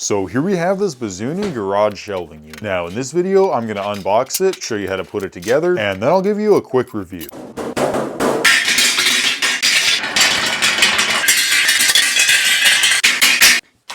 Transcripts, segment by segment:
So here we have this Bazuni garage shelving unit. Now in this video, I'm gonna unbox it, show you how to put it together, and then I'll give you a quick review.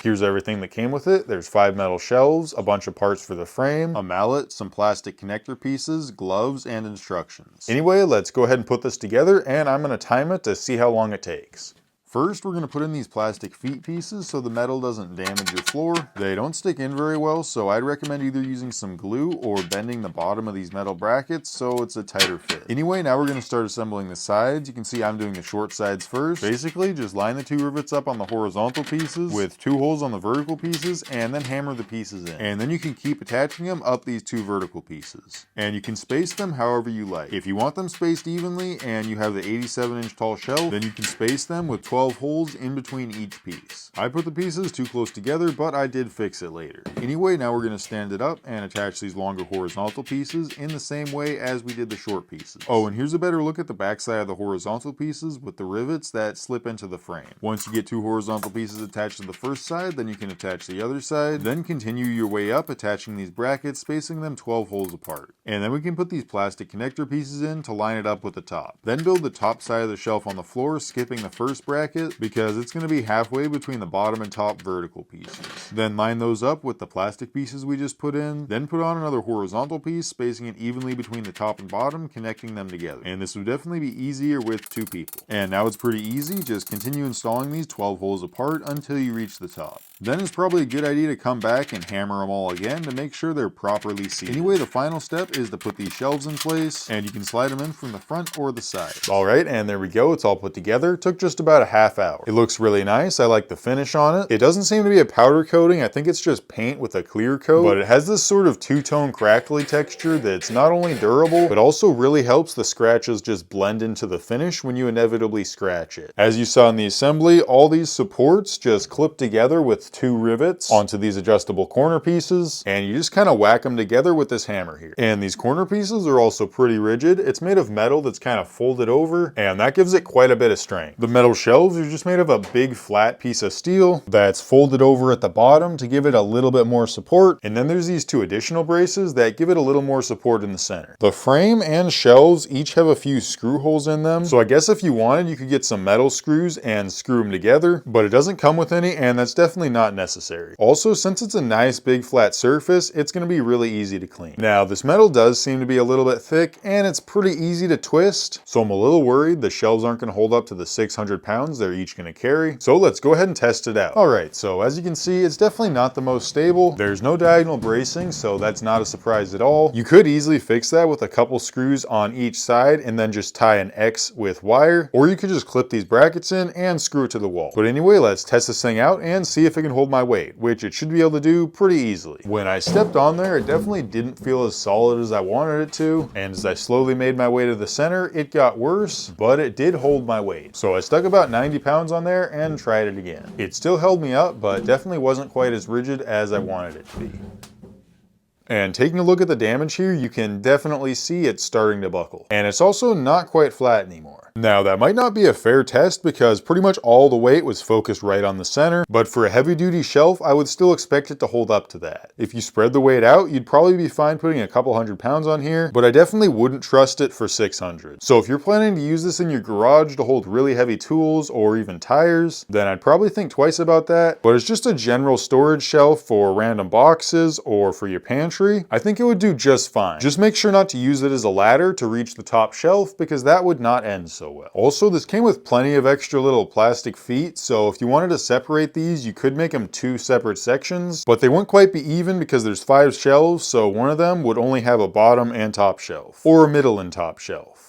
Here's everything that came with it. There's 5 metal shelves, a bunch of parts for the frame, a mallet, some plastic connector pieces, gloves, and instructions. Anyway, let's go ahead and put this together, and I'm gonna time it to see how long it takes. First, we're going to put in these plastic feet pieces so the metal doesn't damage your floor. They don't stick in very well, so I'd recommend either using some glue or bending the bottom of these metal brackets so it's a tighter fit. Anyway, now we're going to start assembling the sides. You can see I'm doing the short sides first. Basically, just line the 2 rivets up on the horizontal pieces with 2 holes on the vertical pieces and then hammer the pieces in. And then you can keep attaching them up these 2 vertical pieces. And you can space them however you like. If you want them spaced evenly and you have the 87-inch tall shelf, then you can space them with 12 holes in between each piece. I put the pieces too close together, but I did fix it later. Anyway, now we're going to stand it up and attach these longer horizontal pieces in the same way as we did the short pieces. Oh, and here's a better look at the back side of the horizontal pieces with the rivets that slip into the frame. Once you get 2 horizontal pieces attached to the first side, then you can attach the other side, then continue your way up attaching these brackets, spacing them 12 holes apart. And then we can put these plastic connector pieces in to line it up with the top. Then build the top side of the shelf on the floor, skipping the first bracket because it's going to be halfway between the bottom and top vertical pieces. Then line those up with the plastic pieces we just put in, then put on another horizontal piece, spacing it evenly between the top and bottom, connecting them together. And this would definitely be easier with 2 people. And now it's pretty easy, just continue installing these 12 holes apart until you reach the top. Then it's probably a good idea to come back and hammer them all again to make sure they're properly seated. Anyway, the final step is to put these shelves in place, and you can slide them in from the front or the side. Alright, and there we go, it's all put together. Took just about a half hour. It looks really nice, I like the finish on it. It doesn't seem to be a powder coating, I think it's just paint with a clear coat, but it has this sort of two-tone crackly texture that's not only durable, but also really helps the scratches just blend into the finish when you inevitably scratch it. As you saw in the assembly, all these supports just clip together with 2 rivets onto these adjustable corner pieces, and you just kind of whack them together with this hammer here. And these corner pieces are also pretty rigid. It's made of metal that's kind of folded over, and that gives it quite a bit of strength. The metal shelves are just made of a big flat piece of steel that's folded over at the bottom to give it a little bit more support, and then there's these 2 additional braces that give it a little more support in the center. The frame and shelves each have a few screw holes in them, so I guess if you wanted you could get some metal screws and screw them together, but it doesn't come with any, and that's definitely not necessary. Also, since it's a nice big flat surface, it's going to be really easy to clean. Now, this metal does seem to be a little bit thick, and it's pretty easy to twist, so I'm a little worried the shelves aren't going to hold up to the 600 pounds they're each going to carry. So let's go ahead and test it out. Alright, so as you can see, it's definitely not the most stable. There's no diagonal bracing, so that's not a surprise at all. You could easily fix that with a couple screws on each side and then just tie an X with wire, or you could just clip these brackets in and screw it to the wall. But anyway, let's test this thing out and see if it can hold my weight, which it should be able to do pretty easily. When I stepped on there, it definitely didn't feel as solid as I wanted it to, and as I slowly made my way to the center, it got worse, but it did hold my weight. So I stuck about 90 pounds on there and tried it again. It still held me up, but definitely wasn't quite as rigid as I wanted it to be. And taking a look at the damage here, you can definitely see it's starting to buckle. And it's also not quite flat anymore. Now, that might not be a fair test because pretty much all the weight was focused right on the center, but for a heavy-duty shelf, I would still expect it to hold up to that. If you spread the weight out, you'd probably be fine putting a couple 100 pounds on here, but I definitely wouldn't trust it for 600. So if you're planning to use this in your garage to hold really heavy tools or even tires, then I'd probably think twice about that. But it's just a general storage shelf for random boxes or for your pantry, I think it would do just fine. Just make sure not to use it as a ladder to reach the top shelf because that would not end so well. Also, this came with plenty of extra little plastic feet, so if you wanted to separate these, you could make them 2 separate sections, but they wouldn't quite be even because there's 5 shelves, so one of them would only have a bottom and top shelf, or a middle and top shelf.